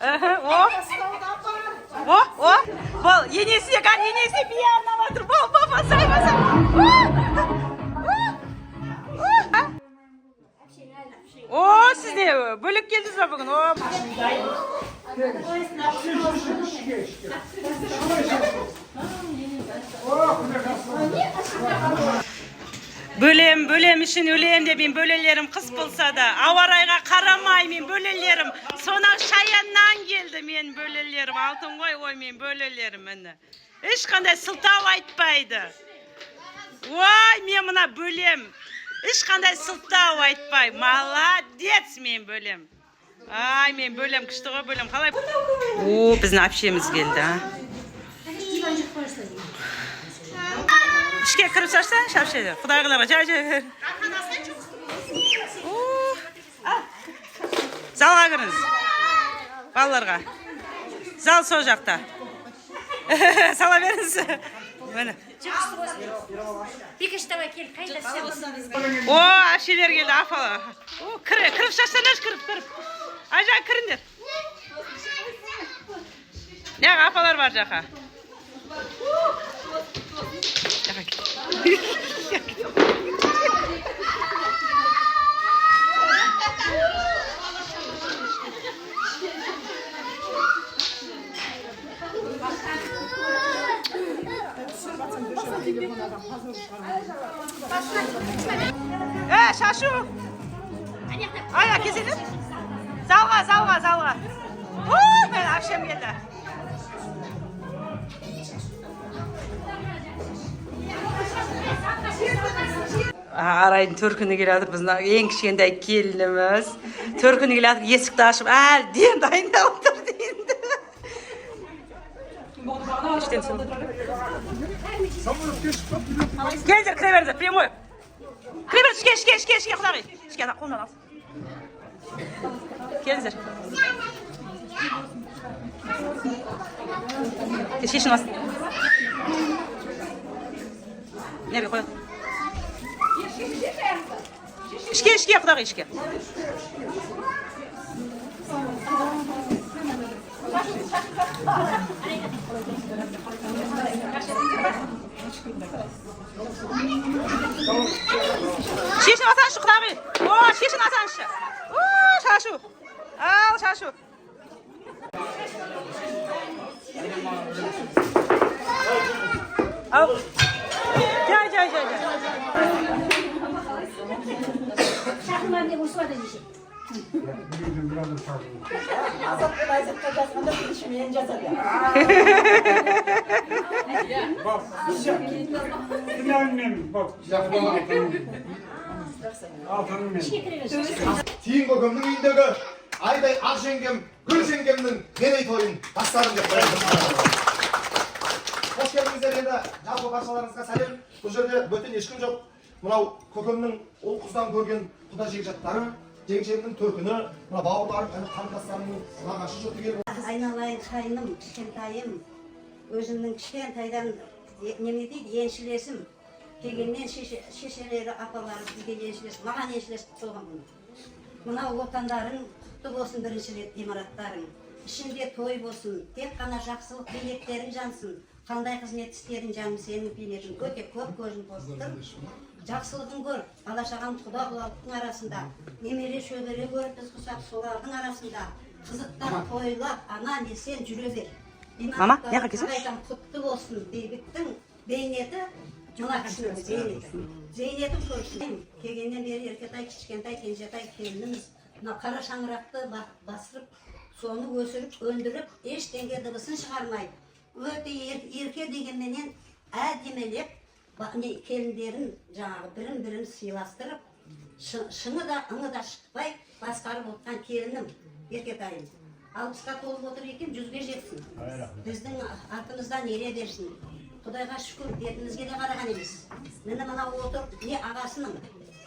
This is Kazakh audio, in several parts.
О. Бол, енесіне қар, енесіне бие арнап отыр. Бол, басай. О, siz ne bölük geldiniz mi bugün? O. Bölem için öleyim de ben bölelerim kız bulsa da avarayga karamay men bölelerim sonak şayandan geldi men bölelerim altın koy men bölelerim mende hiç kanday sıltap aytpaydı vay men mına bölem hiç kanday sıltap aytpay молодец men bölem ay men bölem kıştığa bölem kalay o bizning общеміз geldi ha İşke kırıp saçsan şapşaydı. Kudaygılara cay ver. Zalga kırınız. Ballarga. Zal soğacakta. Sala veriniz. Böyle. O aşiler geldi afala. O kırıp saçsan kırıp. Acayip kırın der. Ne afalar var caka. Şaşu. Aya keselim. Zalga. Ben akşam geldi. Arayın Türk'ünü geliyordur bizden en kişiğinde kelinimiz. Türk'ünü geliyordur esikte açıp diyen dayın da otur deyindi. İşten sonra. Geldir kreverinize primoy. Krever şike kudağıyı. Şike kolundan al. Geldir. Keşkeşin olsun. Nereye koyalım? İşke kudağıyı işke. Şişin atan şu kudağıyı. O şişin atan şu. O şaşu. Al şaşu. Al. Cay. Şahman diye uçma da dişi. Тиін көкемнің үйіндегі айдай ақ жеңгем, гүл жеңгемнің мерейтойын бастадым деп қоямын. Қош келдіңіздер енді жалпы баршаларыңызға сәлем. Бұл жерде бөтен ешкім жоқ. Мынау көкемнің ол қыздан көрген құда жекжаттары, жеңшемнің төркіні, мына бауырларым, қандастарымның нағашы жұрты келіп. Айналайын қайным, кішкентайым, өзімнің кішкентайдан неме дейді, еншілесім. Келгеннен шешелері, апалары бізге еншілесіп, маған еншілесіп қойған бұны. Мынау отандарың құтты болсын бірінші рет имараттарың. Ішінде той болсын, тек қана жақсылық билеттерің жансын. Қандай қызмет істерін жаным сенің билетің өте көп көзін қостыр. Жақсылығын көр, алашаған құда құлалықтың арасында. Немере шөбере көріп біз құсап солардың арасында. Қызықтар тойлап, ана несен жүре бер. Мама, не қакесің? Құтты болсын, бейбіттің бейнеті мына кісінің бейнеті. Зейнетін көрсін. Келгеннен бері еркетай, кішкентай, кенжетай келініміз. Мына қара шаңырақты басырып, соны өсіріп, өндіріп, ештеңе дыбысын шығармай. Өте ерке дегенменен әдемелеп, келіндерін жаңағы бірін сыйластырып, шыңы да, ыңы да шықпай басқарып отқан келінім, еркетайым. 60-қа толып отыр екен, 100-ге жетсін. Біздің артымыздан ере берсін. Құдайға шүкір, бетімізге де қараған емес. Мені мына отыр, не ағасының,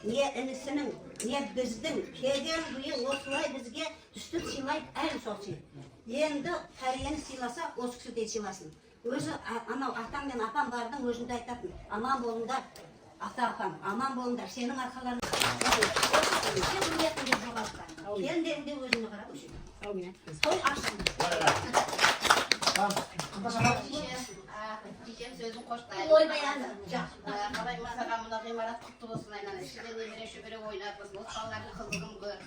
не інісінің, не біздің келген бұйы осылай бізге түстіп сыйлайды, әлі соқсын. Енді кәрiyeni сыйласа, осы кісі де сыйласын. Өзі анау атам мен апам бардың өзінде айтатын. Аман болыңдар, ата апам, аман болыңдар, сенің арқаларың. Kendin de özüne karab uşu. Toy aşkın. Tamam. Kırbaç ağa. Diyeceğim sözüm koştayım. Oy bayanı. Qaray masaqamına qimarat qutlu bolsun aynan. Sizden nemere şöbere oynatmasın. Osmanların kızılgım gör.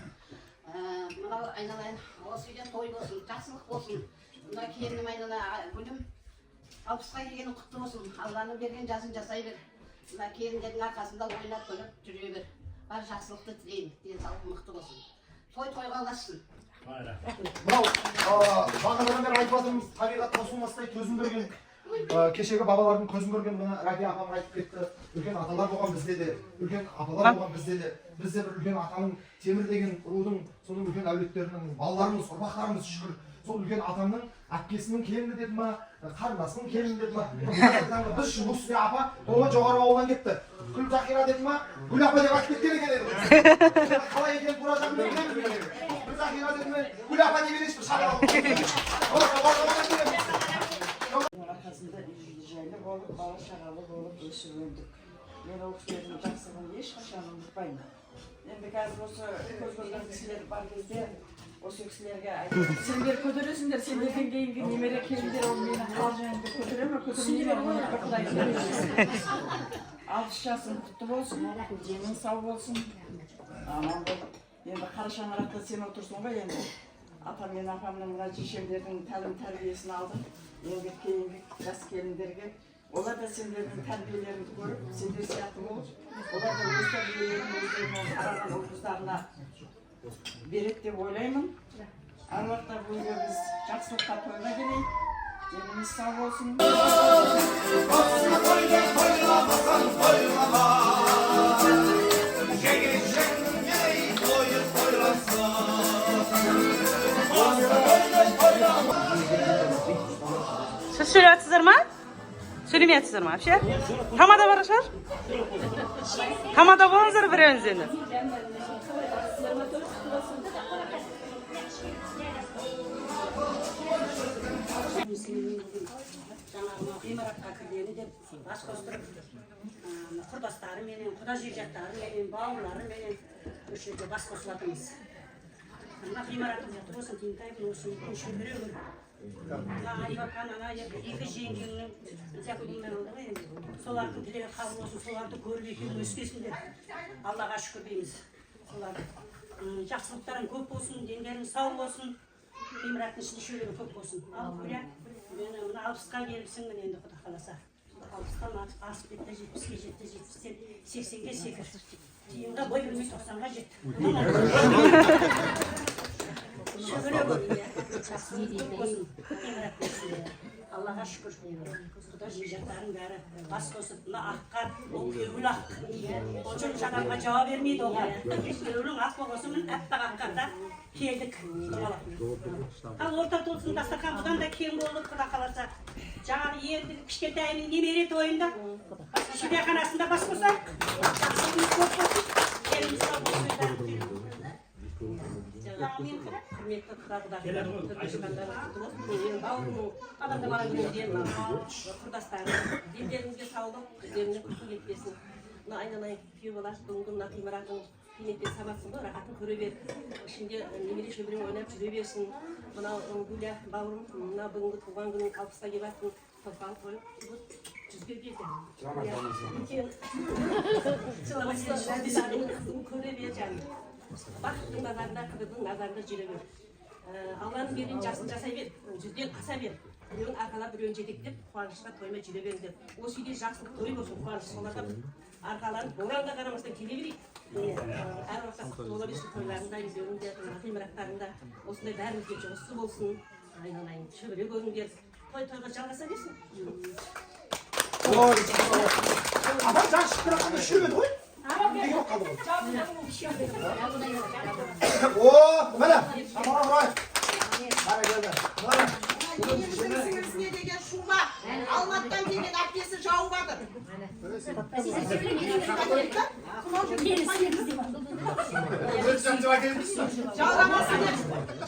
Mına aynalayın. Osuyla toy bolsun, жақсылық bolsun. Mına kendim aynana gülüm. 60'a kelgeni qutlu bolsun. Allah'ın bergen жазын жасай бер. Mına келіндердің арқасында ойнап күліп жүре бер. Бар жақсылықты тілеймін. Денсаулық мықты болсын. Тойға ұлассын. Мынау бағанадан бері айтып жатырмыз, табиғат қосылмастай төзім берген, кешегі бабалардың көзін көрген мына Рәбия апам айтып кетті. Үлкен аталар болған бізде де, үлкен апалар болған бізде де. Біз де бір үлкен атаның темір деген рудың, соның үлкен әулеттерінің балаларымыз, ұрпақтарымыз шүкір. Сол үлкен атамның әпкесінің келіні деді ма, қарындасының келіні деді ма. Біз үшін Мұсия апа оған жоғары ауылдан кетті. Гүл Захира деді ма, Гүл апа деп айтып кеткен екен еді. Қалай екен тура жағын білмеймін. Гүл Захира деді ме, Гүл апа деп ешбір шағырау. Арқасында жайлы болып, бала шағалы болып өсіп өндік. Мен ол кісілердің жақсылығын ешқашан ұмытпаймын. Енді қазір осы көз көрген кісілер бар кезде осы кісілерге айтып, сендер көтересіңдер, сендерден кейінгі немере келіндер ол менің қалжаңымды көтере ме, көтермей ме, оны бір Құдай сөйлесін. 60 жасың құтты болсын, денің сау болсын. Аман бол. Енді қара шаңырақта сен отырсың ғой енді. Атам мен апамның мына шешемдердің тәлім тәрбиесін алдым. Енді кейінгі жас келіндерге олар да сендердің тәрбиелеріңді көріп, сендер сияқты болып, олар да өз тәрбиелерін өздерінің қараған ұл-қыздарына береді деп ойлаймын. Аруақтар бойы біз жақсылыққа тойға келейік. Деніміз сау болсын. Siz söylüyorsunuz mu? Söylemiyorsunuz mu? Hapşer? Tamada var aşar? Tamada bolunuzlar bir önzeni. Жаңағы ғимаратқа кіргені деп бас қостырып, құрдастары менен, құда жекжаттары менен, бауырлары менен осы жерде бас қосып жатырмыз. Мына ғимараттың жатыр болсын, тентайдың осы шөбере көр. Мына Айбақан ана екі жеңгемнің зәкүлімнен алды ғой енді. Солардың тілегі қабыл болсын, соларды көріп екеуі өскесіндер. Аллаға шүкір дейміз. Солардың жақсылықтарың көп болсын, дендерің сау болсын. Ғимараттың ішінде шөбере көп болсын. Ал күрә, мен мына 60-қа келіпсің мен енді Құда қаласа. 60-тан асып кетті, 70-ке жетті, 70-тен 80-ге секір. Тиынға бой білмей 90-ға жетті. Шөбере болсын, жақсылық болсын, ғимараттың ішінде. Аллаға шүкір. Құда жекжаттарың бәрі бас қосып, мына аққа, ол күйеуіл ақ. Ол үшін адамға жауап бермейді оған. Күйеуілің ақ болғасын, әппақ аққарда келдік. Ал орта толсын дастархан бұдан да кең болып Құда қаласа. Жаңағы енді кішкентайының немере тойында шеберханасында бас қоса. Жақсылығымыз көп болсын. Еліміз сау болсын. Жаңағы мен құрметті адамда маған келген құрдастары дендеріңізге саулық, өздеріңе күту етпесін. Мына айналайын күйеу бала бүгінгі мына ғимараттың кенеттен сабатсың ғой, рахатын көре бер. Ішінде немере шөберең ойнап жүре берсін. Мына Гүля бауырым, мына бүгінгі туған күнің 60-қа келіп аттың тоқалы қойып, 100-ге берді. Көре бер жаным. Бақыттың назарында, қырдың назарында жүре бер. Алланың берген жақсын жасай бер, 100-ден аса бер. Біреуін арқалап, біреуін жетектеп, қуанышқа тоймай жүре беріңдер. Осы үйде жақсылық той болсын, қуаныш соларға арқаланып, боранға қарамастан келе берейік. Әр уақытта құтты бола берсін тойларында, үйлерінде, ғимараттарында осындай бәрімізге жұмысы болсын. Айналайын, шөбере көріңдер, той-тойға жалғаса берсін. Апам жан шықып тұраққанда шөбеді ғой? Неге жоқ қалды ғой? О, міне, шамаға бұрайық. Бәрі келді. Енесінің сіңірісіне деген шуға Алматтан келген әпкесі жауып жатыр.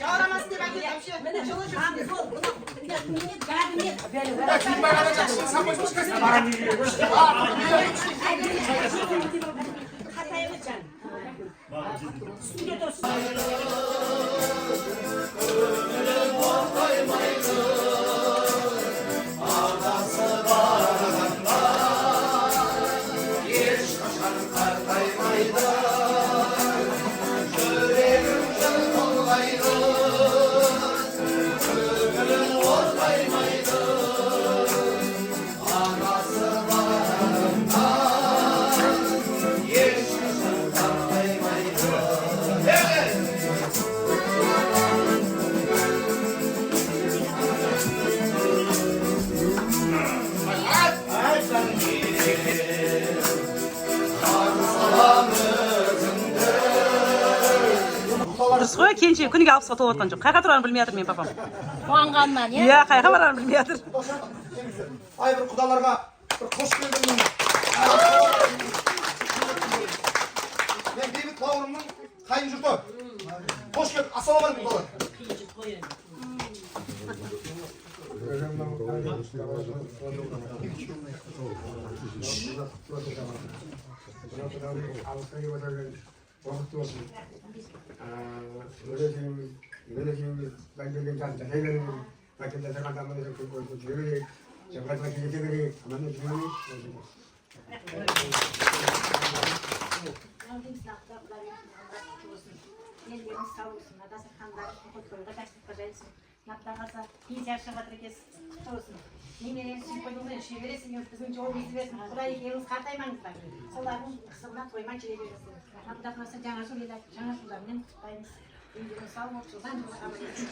Жаурамасын деп әкелді әпше. Жылы Қатайымыз жан. Дұрыс қой, кенже күніге 60-ға толып отқан жоқ. Қайға тұрғанын білмей жатыр мен папам. Қуанғаннан, иә? Иә, қайға барғанын білмей жатыр. Ай бір құдаларға бір қош келдіңіз. Мен бейбіт бауырымның қайын жұрты. Қош келдік. Ассалаумағалейкум құдалар. Waktu Öğretmenimiz ben de gençler şeylerim bakın da zaman zaman da görüyoruz. Şefkat vakti geçiyoruz. Aman ne diyoruz? Немерені сүйіп қойдыңыздар, ішіне бересіңдер, біздің жол безі берсін. Құдай екеуіңіз қартаймаңыздар. Солардың қысымына тоймай жүре бересіңдер. Құдай қаласа жаңа жылдармен құттықтаймыз. Өміріңіз сау болып, жылдан жылға аман есен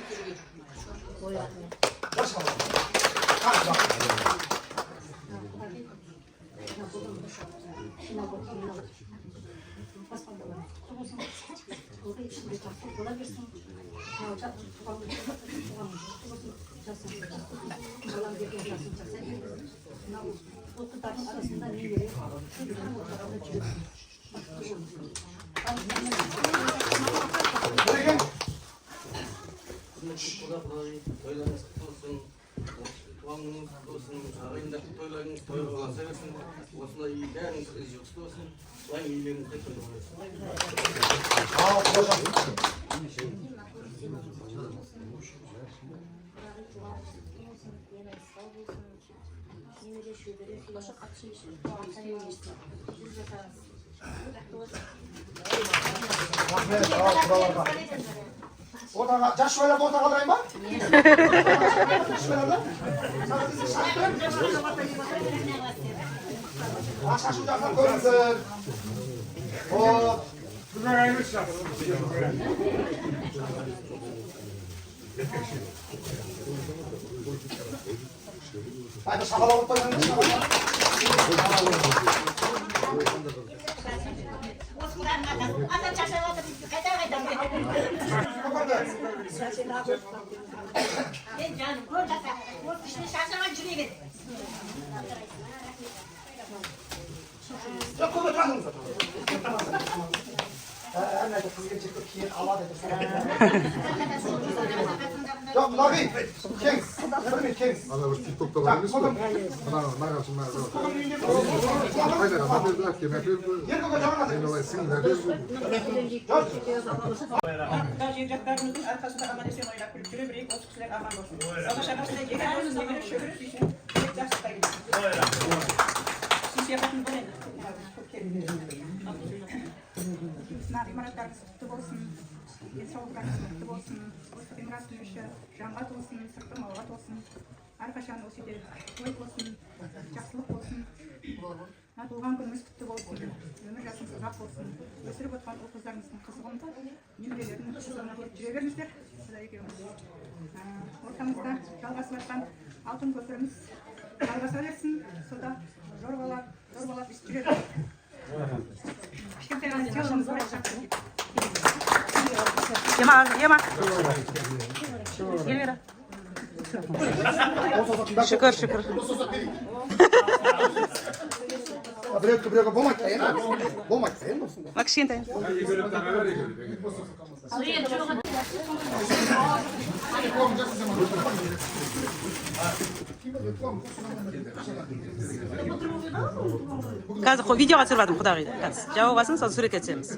Toylarınız kutlu olsun, tuğanınız kutlu olsun, sarayındaki toylarınız toyluğa seversin, olsun da iyileriniz kutlu olsun, vay iyileriniz de toyluğa olsun. Ortaga, жас шуайларды ортаға қалдырайын ба? Шашу жаққан көрінсін. Айда шағалап отпайсың. Canım, burada sen. O dışını şaşırma cüreyi ver. Yok, kola canım zaten. Nerede kız gelecek kiyen Allah dedi. Yok, Nabi. Kings. Kırmızı Kings. Ana bir TikTok'ta var mı? Ana nagasın nagasın. Haydi ama bir dakika yapayım. Yer kola canım Ne olay sin yapayım. Jevcatlarımızın arkasında aman esen oynap kulüp cüre bireyip olsun kişiler aman olsun. Savaş arasında yeger olsun, yemiri şöbürüz için pek derslikta gidiyor. Siz yapatın bu nedir? Çok keyifli. İmaratlarınız kutlu olsun, sağlıklarınız kutlu olsun, İmrat dönüşü, jangat olsun, sırtı malvat olsun, arkadaşlar olsun, toy olsun, жақсылық olsun, туған күніңіз құтты болсын, өмір жасыңыз ұзақ болсын, өсіріп отқан ұл қыздарыңыздың қызығын, немерелердің қызығына көріп жүре беріңіздер, Құдай екеуміз. Ортамызда жалғасып жатқан алтын көпіріміз жалғаса берсін, сода жорғалап өсіп жүре берсін. Кішкентай ғана жолымыз бар жақсы. Ема. Елмира. Шүкір. Біреуге болмайды да енді. Болмайды да енді осында. Ма кішкентай. Қазір видеоға түсіріп жатырмын, құдағи. Қазір жауып алсын, сосын сурет етеміз.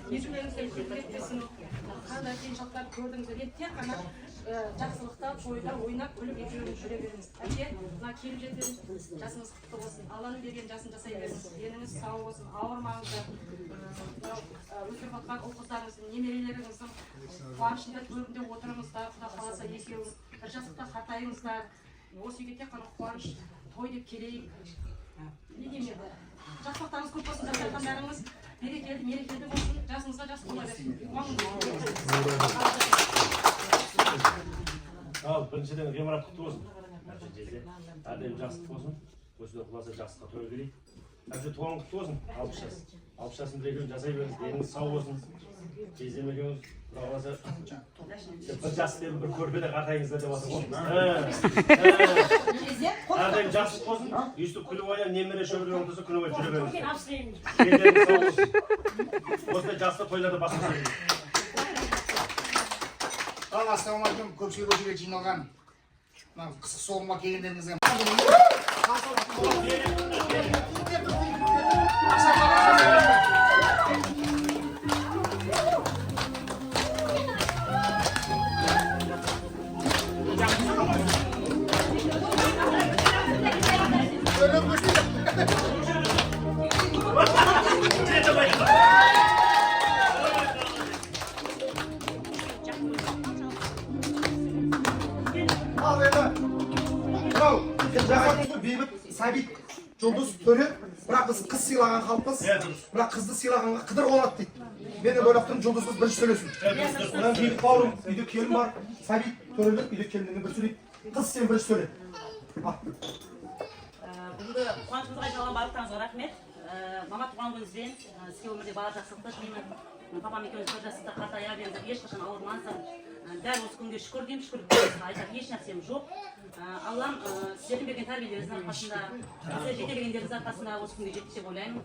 Ешілеріңізден көбірек білсін, қандай қиыншылықтар көрдіңіздер. Енді тек қана жақсылықта, тойда ойнап, күліп екеуіңіз жүре беріңіз. Әке, мына келіп жеткен жасыңыз құтты болсын. Алланың берген жасын жасай беріңіз. Деніңіз сау болсын, ауырмаңыздар. Өсіріп жатқан ұл-қыздарыңыздың, немерелеріңіздің қуанышында төрінде отырыңыздар. Құда қаласа екеуіңіз бір жастықта қатайыңыздар. Осы үйге тек қана қуаныш, той деп келейік. Не деймін енді? Жақсылықтарыңыз көп болсын, жасайтқандарыңыз берекелі, мерекелі болсын, жасыңызға жас бола берсін. Ал, біріншіден ғимарат құтты болсын. Әрдайым жақсылық болсын. Осыда құласа жақсылыққа той келейік. Әбже туған құтты болсын. 60 жас. 60 жасында екеуін жасай беріңіз. Деніңіз сау болсын. Жездем екеуіңіз құласа бір жас деп бір көрпеде қартайыңыздар деп жатыр ғой. Әрдайым жақсылық болсын. Өйстіп күні бойы немере шөбере отырса күні бойы жүре беріңіз. Деніңіз сау болсын. Осындай жасты тойларды басқа Ассалаумағалейкум, көпшілік өтіге жиналған қысық соғымға келгендеріңізге бейбіт, сәбит, жұлдыз, төре, бірақ біз қыз сыйлаған халықпыз, бірақ қызды сыйлағанға қыдыр болады дейді. Мен ойлап тұрмын, жұлдыз қыз бірінші сөйлесін. Одан бейбіт бауырым, үйде келін бар, сәбит, төрелер, үйде келініңе бір сөйлейді. Қыз сен бірінші сөйле. Бүгінгі қуанышымызға жиналған барлықтарыңызға рахмет. Мама туған күніңізбен сізге өмірде барлық жақсылықты тілеймін. Папам екеуміз бір жастықта қартая беріңіздер, ешқашан ауырмаңыздар. Дәл осы күнге шүкір деймін, шүкір айтар еш нәрсем жоқ. Аллам сіздердің берген тәрбиелеріңіздің арқасында, сіздер жетелегендеріңіз арқасында осы күнге жетті деп ойлаймын.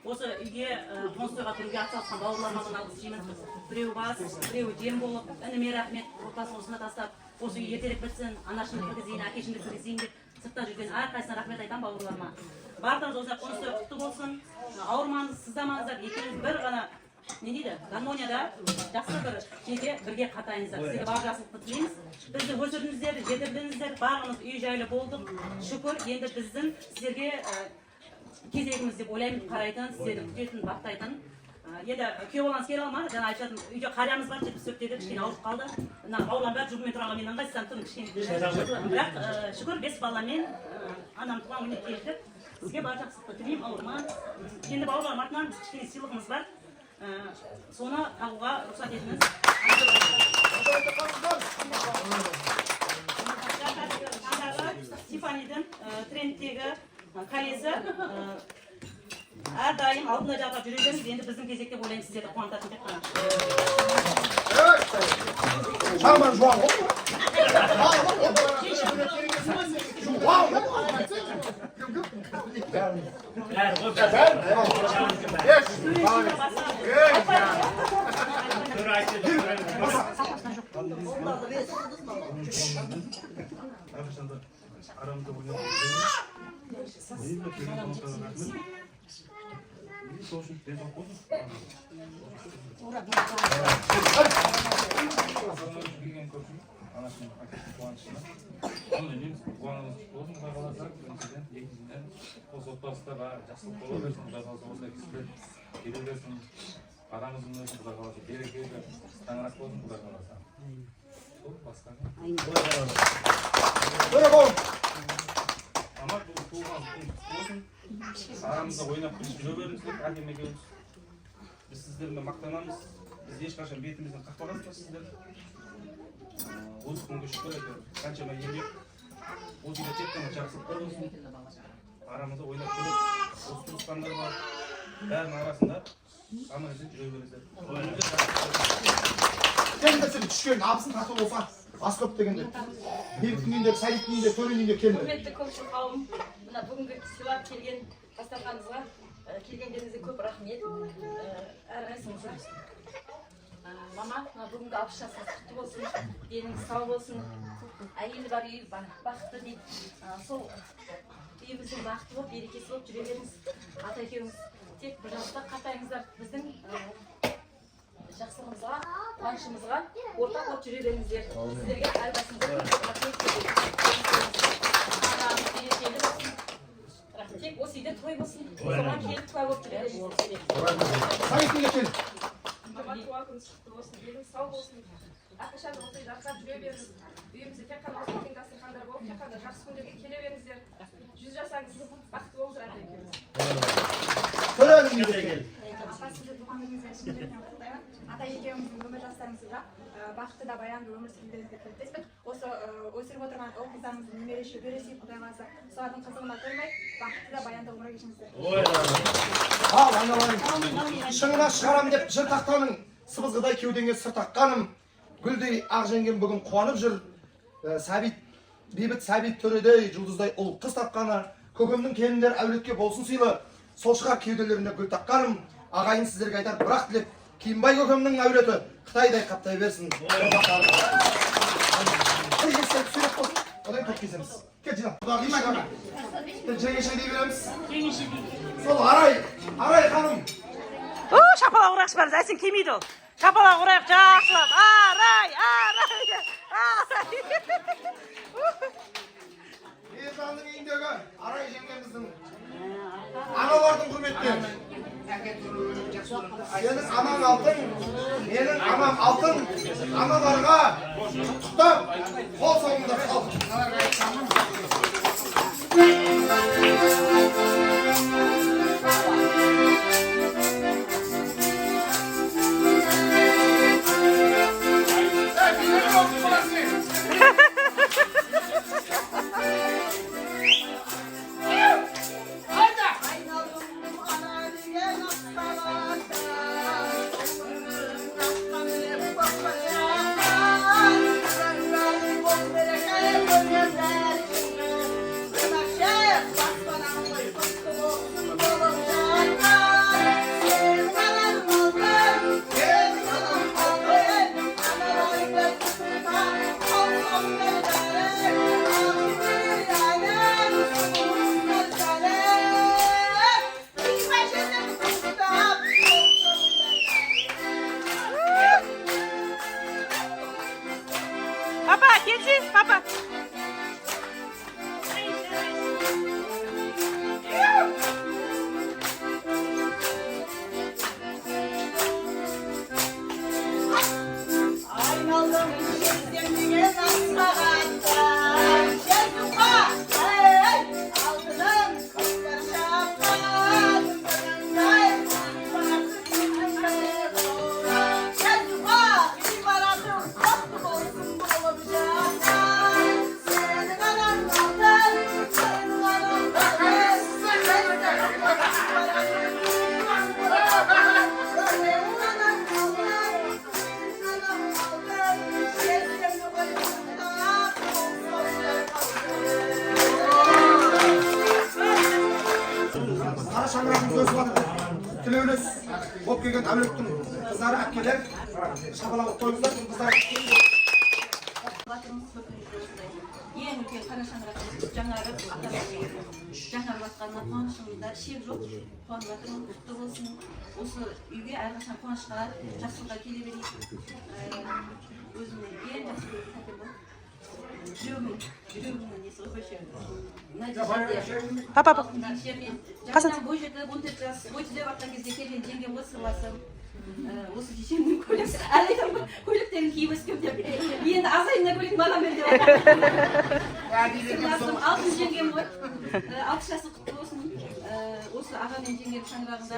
Осы үйге қоныс тойға кіруге атсалысқан бауырларыма алғыс деймін. Біреуі бас, біреуі дем болып, ініме рахмет, отбасын осында тастап, осы үй ертерек бітсін, анашымды кіргізейін, әкешімді кіргізейін деп сыртта жүрген әрқайсысына рахмет айтамын бауырларыма. Барлықтарыңыз осылай қоныс той құтты болсын, ауырмаңыз, сыздамаңыздар, екеуіңіз бір ғана не дейді, гармонияда жақсы бір жерде бірге қатайыңыздар. Сіздерге бар жақсылықты тілейміз. Бізді өсірдіңіздер, жетілдіңіздер, барлығымыз үй жайлы болдық. Шүкір, енді біздің сіздерге кезегіміз деп ойлаймын, қарайтын, сіздерді күтетін, баптайтын. Енді күйеу балаңыз келе алма, жаңа айтып жатырмын, үйде қариямыз бар, 74-тегі кішкене ауырып қалды. Бауырларым бәрі жүгімен тұрғанға мен ыңғайсызданып тұрмын кішкене. Бірақ шүкір 5 баламен анам туған күніне келдік. Сізге бар жақсылықты тілеймін, ауырма. Енді бауырларым артынан біз кішкене сыйлығымыз бар. Соны тағуға рұқсат етіңіз. Тиффанидің трендтегі колесі әрдайым алдында жалғап жүре беріңіз. Енді біздің кезекте ойлаймын сіздерді қуантатын тек қана. Шаман жуан ғой. Осы отбасыда бар жақсылық бола берсін, құдай қаласа осылай кісілер келе берсін, арамыздың өзін құдай қаласа берекелі, таңырақ болсын құдай қаласа. Сол басқа Амар бұл туылған күн болсын, арамызда ойнап күліп жүре беріңіздер, әкем екеуміз. Біз сіздермен мақтанамыз, біз ешқашан бетімізден қақпағанбыз сіздер. Осы күнге шүкір әйтеуір, қаншама еңбек, осы үйде тек қана жақсылықтар болсын. Арамызда ойнап күліп, осы туысқандар бар, бәрінің арасында аман есен жүре беріңіздер. Kendisi düşkün, abisinin hatı olsa Аз көп дегенде. Бейбіттің үйінде, Сәбиттің үйінде, Төренің үйінде келді. Құрметті көпшіл қауым, мына бүгінгі сыйлап келген дастарханыңызға келгендеріңізге көп рахмет. Әрқайсыңызға. Мама, бүгінгі алпыс жасыңыз құтты болсын, деніңіз сау болсын, әйелі бар үй бақытты дейді. Сол үйіңіздің бақытты болып, берекесі болып жүре беріңіз. Ата екеуіңіз тек бір жаста қатайыңыздар біздің жақсылығымызға, қуанышымызға ортақ болып жүре беріңіздер. Сіздерге әрқайсыңызға тек осы үйде той болсын, соған келіп куә болып жүре беріңіздер. Сәбиттің үйіне кел. Туған күніңіз құтты болсын, деніңіз сау болсын. Әрқашан осылай жарқырап жүре беріңіз. Үйімізде тек қана осы үлкен дастархандар болып, тек қана жақсы күндерге келе беріңіздер. 100 жасаңыз бақытты болыңыздар ата екеуіңіз. Төренің үйіне кел. Апа, сізді туған күніңізбен шын жүректен құттықтаймын. Ата екеуіміздің өмір жастарыңызға бақытты да баянды өмір сүрулеріңізге тілектеспін. Осы өсіріп отырған ұл қыздарыңыздың немере шөбересі Құдай қаласа солардың қызығына тоймай бақытты да баянды ғұмыр кешіңіздер. Ал айналайын. Шыңына шығарам деп жыр тақтаның сыбызғыдай кеудеңе сыр таққаным. Гүлдей ақ жеңгем бүгін қуанып жүр. Бейбіт Сәбит төредей жұлдыздай ұл қыз тапқаны. Көкемнің келіндер әулетке болсын сыйлы. Сол шығар кеуделеріне гүл таққаным. Ағайын сіздерге айтар бірақ тілеп. Кейінбай көкемнің әулеті Қытайдай қаптай берсін. Одан топ кеземіз. Кет жинап. Құдағи шығана. Жеңеше дей береміз. Сол Арай ханым. Шапалақ ұрақшы барыз, әсін келмейді ол. Шапалақ ұрақ жақсылап. Арай. Ержанның үйіндегі Арай жеңгеміздің аналардың құрметіне. Сенің анаң алтын, менің анам алтын, аналарға құттықтап, қол соғыңдар халық. Papa, gelsin papa. Қара шаңырағымыз өсіп жатыр. Тілеулес болып келген әулеттің қыздары әпкелер шапалақ қойыңыздар, қыздар. Ең үлкен қара шаңырақтың жаңарып, жаңарып жатқанына қуанышымызда шек жоқ. Қуанып жатырмын, құтты болсын. Осы үйге әрқашан қуанышқа, жақсылыққа келе берейік. Өзімнің ең жақсы көретін сәтім бұл. Жүрегімнің несі қойшы. Папа. Жаңадан бой жетіп, 14 жас, бой түзеп атқан кезде келген жеңгем ғой сырласым. Осы шешемнің көйлек, әлі айтамын, көйлектерін киіп өскем деп. Енді азайына көйлек маған бер деп. Сырласым, алтын жеңгем ғой. 6 жасы құтты болсын. Осы аға мен жеңгем шаңырағында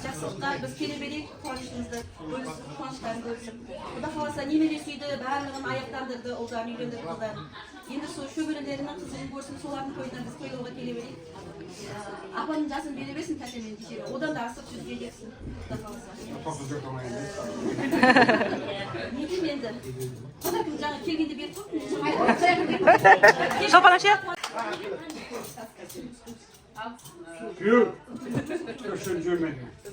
жақсылыққа біз келе берейік, қуанышымызды бөлісіп, қуаныштарын бөлісіп. Құда қаласа немере сүйді, барлығын аяқтандырды, ұлдарын үйлендірді қыздарын. Енді сол шөберелерінің қызығын көрсін, солардың тойына біз тойлауға келе берейік. апаның жасын бере берсін тәтемен кешегі. Одан да асып жүзге кетсін. Не деймін енді? Құда кім жаңа келгенде беріп қойдым. Шолпан әпше.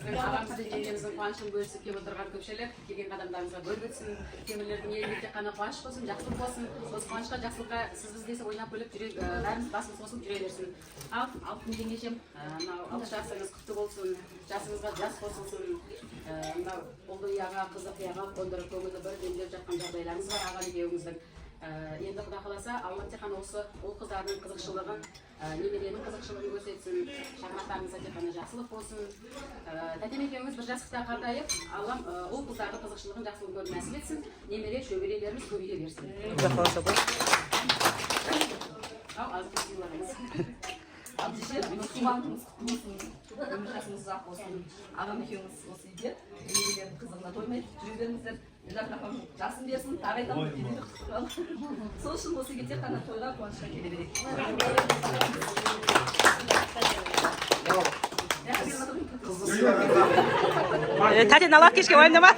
Ағамыздың жеңгеміздің қуанышын бөлісіп келіп отырған көпшілік келген қадамдарыңызға бөл өтсін. Темірлердің елінде тек қана қуаныш болсын, жақсылық болсын. Осы қуанышқа, жақсылыққа сіз біздесе ойнап күліп бәріміз басымыз қосылып жүре берсін. Алтын жеңгешем, мынау алпыс жасыңыз құтты болсын, жасыңызға жас қосылсын. Мынау ұлды ұяға, қызды қияға қондырып көңілі бір демдеп жатқан жағдайларыңыз бар ағам екеуіңіздің. Енді Құда қаласа, Алла тек қана осы ұл қыздардың қызықшылығын, немеренің қызықшылығын көрсетсін, шаңырақтарыңызда тек қана жақсылық болсын. Тәтем екеуіңіз бір жастықта қартайып, Аллам ұл қыздардың қызықшылығын, жақсылығын көріп нәсіп етсін, немере шөберелеріміз көбейе берсін. Ал азық сыйларыңыз. Абдишер, туғаныңыз құтты болсын, өмір жасыңыз ұзақ болсын. Ағам екеуіңіз осы үйде немерелердің қызығына тоймайды, жүре беріңіздер. Жасын берсін, тағы айтамын, келеді құттықтап. Сол үшін осы үйге тек қана тойға, қуанышқа келе берейік. Тәтені алып кешке уайымдама.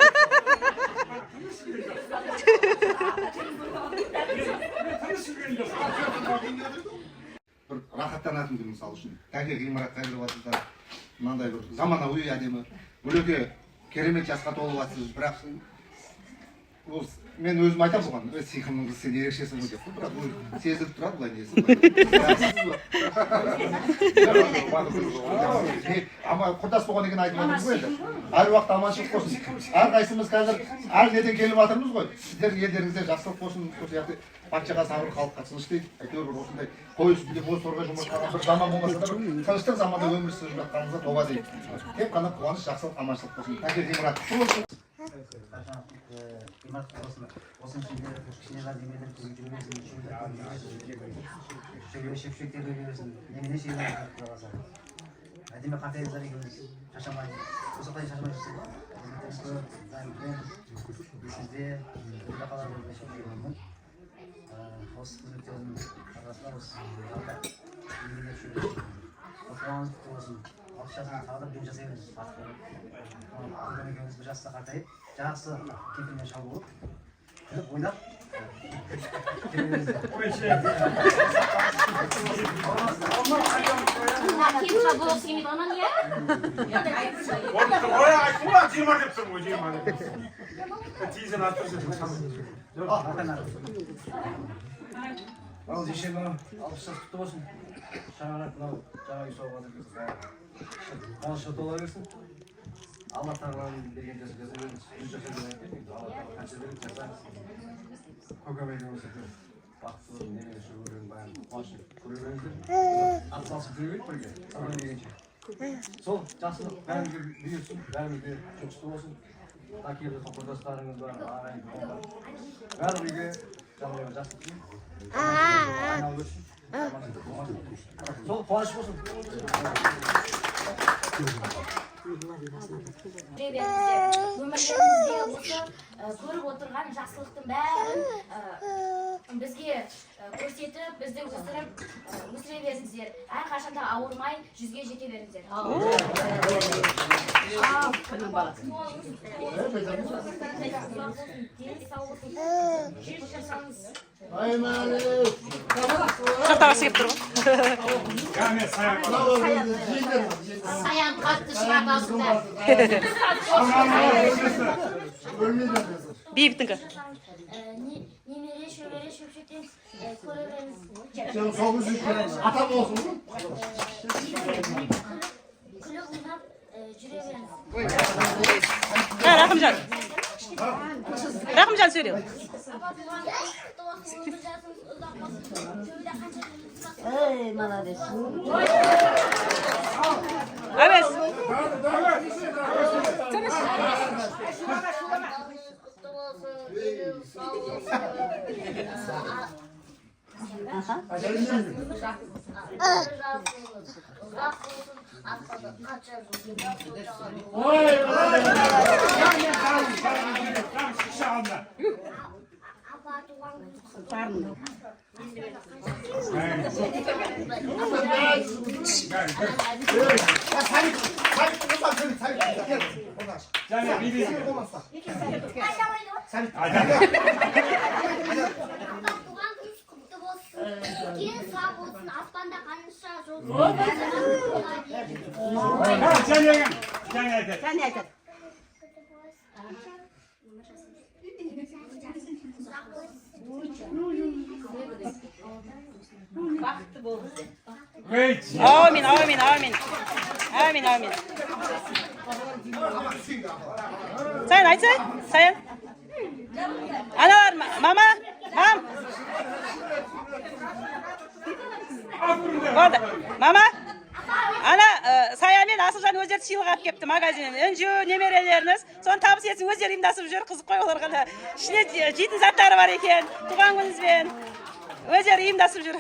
бір рахаттанатын күн мысалы үшін. Тәке ғимаратқа кіріп жатырсыздар, мынандай бір заманауи әдемі, өлеке керемет жасқа толып жатсыз, бірақ мен өзім айтамын бұған, сиқымның қызы сен ерекшесің ғой деп, бірақ сезіліп тұрады былай несі. Ама құрдас болған екен айтып отырмыз ғой енді. Әр уақыт аманшылық болсын. Әрқайсымыз қазір әр неден келіп жатырмыз ғой. Сіздердің елдеріңізде жақсылық болсын, сол сияқты патшаға сабыр, халыққа тыныш дейді. Әйтеуір бір осындай қой үстінде боз торғай жұмыртқаға бір заман болмаса да тыныштық заманда өмір сүріп жатқаныңызға тоба дейді. Тек қана қуаныш, жақсылық, аманшылық болсын. Тәке ғимарат құтты болсын. Ғимарат болсын. Осының ішінде кішкене демелер жүре берсін, шөпшектер көре берсін, немене шегелер қартып қалса. Әдемі қартайыңыздар екеуміз, шашамай, осы қай шашамай жүрсің ба? Қызметтеріңіз көп, зайым білеміз, сізде бірді қалар болуға шөпшек болмын. Осы қызметтердің арасында осы қалда еңгелер шөпшек. Оқуаңыз құтты болсын. 60 жасына тағы да бір жасай беріңіз, артық болып. Ағылдан екеуміз бір жаста қартайып, жақсы кемпірмен шал болып, күліп, ойнап, Кемші болғысы келмейді онан, иә? Ой, айтты ғой, 20 деп тұрмын ғой, 20 деп. Тейізден Ал жешемі, 60 жас құтты болсын. Шаңырақ мынау жаңа үй соғып жатыр. Қуанышқа тола берсін. Алла тағаланың берген жасай беріңіз. Жүз жасай беріңіз. Алла тағала қанша беріп жасаңыз. Көкемейдің өсіп бақытты немесе шөбердің бәрін қуанышын көре беріңіздер. Атсалысып жүре берейік бірге. Аман дегенше. Сол жақсылық бәрімізге бұйырсын, бәрімізге жұғысты болсын. Такелі құрдастарыңыз бар, ағайын бар. Бәрі үйге жанымен жақсылық дейін. Айналып өтсін. Сол қуаныш болсын. Өмірлерімізде осы көріп отырған жақсылықтың бәрін бізге көрсетіп, бізді өсіре беріңіздер. Әрқашанда ауырмай, 100-ге жете беріңіздер. Қыртағысы кеп тұр Саян қатты шығартасыңдар. Бейбіттіңкі. Немере, шөбере, шөпшектен көре беріңіз. Сен сол үшін ата болсын ғой. Күліп ойнап жүре беріңіз. Рахымжан. Рахымжан сөйлеу. Ey, молодец. Әуес. жаңа билейді. туған күніңіз құтты болсын. Кен сау болсын, аспанда қанша жол Және айтады. бақытты болыңыз. Amin, amin, amin. Amin, amin. Sayan aytsay, Sayan. Analar, mama, mam. Болды. Mama. Ана Саямен Асылжан өздері сыйлық алып келіпті магазиннен. Үнжу немерелеріңіз соны табыс етсін, өздері ұйымдасып жүр, қызық қой оларға да. Ішінде жейтін заттары бар екен. Туған күніңізбен. Өздері ұйымдасып жүр.